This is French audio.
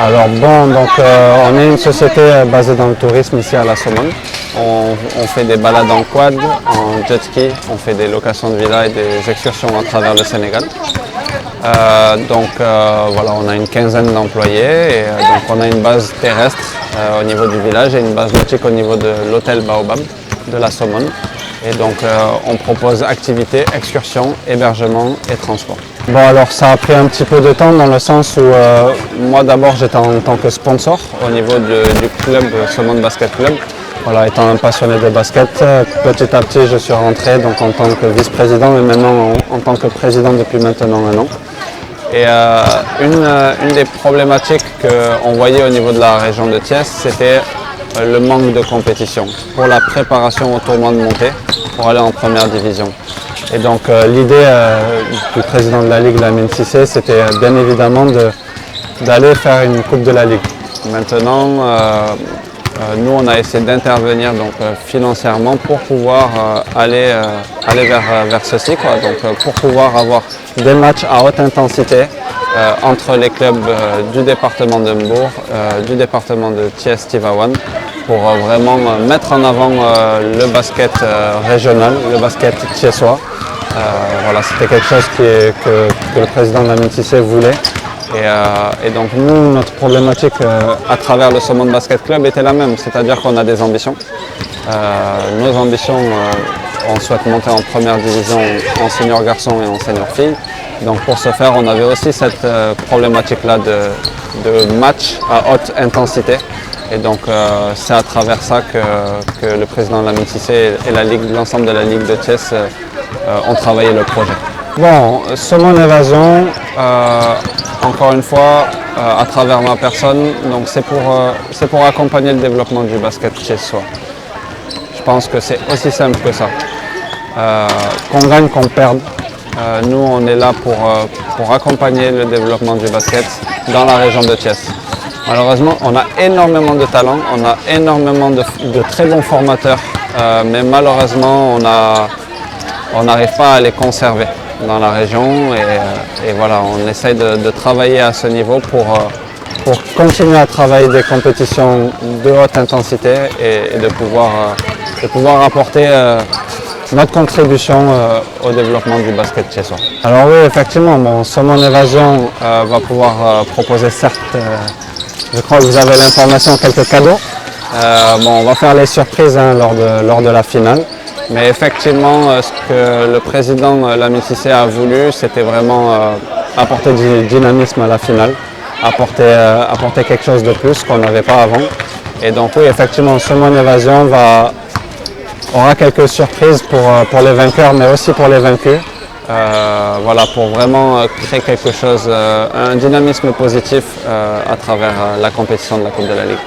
Alors bon, donc on est une société basée dans le tourisme ici à la Somone. On fait des balades en quad, en jet ski, on fait des locations de villas et des excursions à travers le Sénégal. Voilà, on a une quinzaine d'employés et donc on a une base terrestre au niveau du village et une base nautique au niveau de l'hôtel Baobab de la Somone. Et donc on propose activités, excursions, hébergement et transport. Bon alors ça a pris un petit peu de temps dans le sens où moi d'abord j'étais en tant que sponsor au niveau du club Somone Basket Club. Voilà, étant un passionné de basket, petit à petit je suis rentré donc en tant que vice-président et maintenant en tant que président depuis maintenant un an. Et une des problématiques qu'on voyait au niveau de la région de Thiès, c'était le manque de compétition pour la préparation au tournoi de montée pour aller en première division. Et donc l'idée du président de la Ligue, Lamine Cissé, c'était bien évidemment d'aller faire une coupe de la Ligue. Maintenant, nous on a essayé d'intervenir financièrement pour pouvoir aller vers ceci, quoi. Donc pour pouvoir avoir des matchs à haute intensité entre les clubs du département de Mbour, du département de Thiès-Tivaouane, pour vraiment mettre en avant le basket régional, le basket thiessois. Voilà, c'était quelque chose que le président Lamine Cissé voulait. Et donc nous, notre problématique à travers le Somone Basket Club était la même, c'est-à-dire qu'on a des ambitions. Nos ambitions, on souhaite monter en première division en senior garçon et en senior fille. Donc pour ce faire, on avait aussi cette problématique-là de match à haute intensité. Et donc c'est à travers ça que le président Lamine Cissé et l'ensemble de la Ligue de Thiès ont travaillé le projet. Bon, Somone Évasion, encore une fois, à travers ma personne, donc c'est pour accompagner le développement du basket thiessois. Je pense que c'est aussi simple que ça. Qu'on gagne, qu'on perde, nous on est là pour accompagner le développement du basket dans la région de Thiès. Malheureusement, on a énormément de talents, on a énormément de très bons formateurs, mais malheureusement, on n'arrive pas à les conserver dans la région et voilà, on essaye de travailler à ce niveau pour continuer à travailler des compétitions de haute intensité et de pouvoir apporter notre contribution au développement du basket thiessois. Alors oui, effectivement, bon, Somone Évasion va pouvoir proposer certes, je crois que vous avez l'information, quelques cadeaux. Bon, on va faire les surprises lors de la finale. Mais effectivement, ce que le président Lamine Cissé a voulu, c'était vraiment apporter du dynamisme à la finale, apporter quelque chose de plus qu'on n'avait pas avant. Et donc oui, effectivement, Somone Évasion aura quelques surprises pour les vainqueurs, mais aussi pour les vaincus. Voilà, pour vraiment créer quelque chose, un dynamisme positif à travers la compétition de la Coupe de la Ligue.